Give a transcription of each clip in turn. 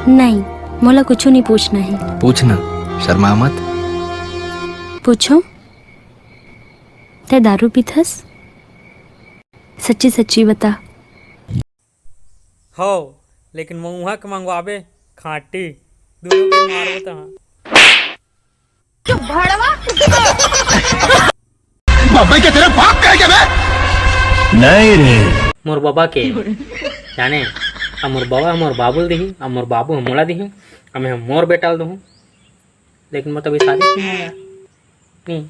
नहीं, मोला कुछ नहीं पूछना है। पूछना, शर्मा मत। पूछो। ते दारू पीथस? सच्ची सच्ची बता। हो, लेकिन मऊहा के मंगवाबे खाटी दूर के मारबो त बाबा के तेरे बाप का है क्या बे? नहीं रे। मोर बाबा के जाने मोर बाबा मोर बाबुल दिही और मोर बाबू मोला दिही और मैं मोर बेटा दूँ, लेकिन मैं तभी शादी नहीं होया नहीं।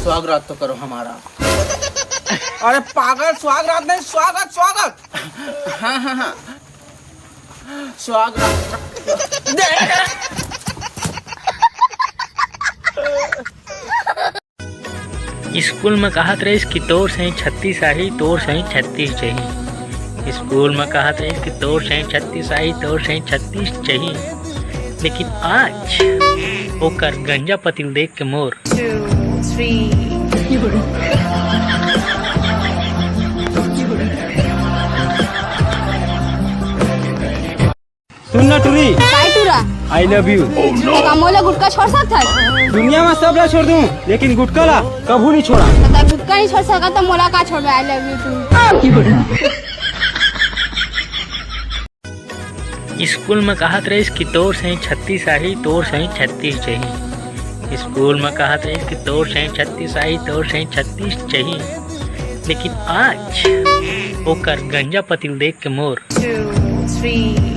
स्वागत तो करो हमारा। अरे पागल, स्वागत नहीं, स्वागत स्वागत। हाँ हाँ हाँ, स्वागत। स्कूल में कहत रहीस कि तोर सही 36 आई, तोर सही 36 चाहिए। स्कूल में कहत रहीस कि तोर सही 36 आई, तोर सही 36 चाहिए, लेकिन आज ओकर गंजा पतिल देख के मोर 2, 3 सुन ना टूरी, काय टूरा आई लव यू। मोला गुटका छोड़ सकता है? दुनिया में सब ला छोड़ दूं, लेकिन गुटका ला कभी नहीं छोड़ा। तो गुटका नहीं छोड़ सका तो मोला का छोड़? I love you too. School में कहत रहीस कि तोर सही 36 आई, तोर सही 36 चाहिए। स्कूल में कहत रहीस कि तोर सही 36 आई, तोर सही 36 चाहिए, लेकिन आज ओकर गंजा पतिल देख के मोर 2, 3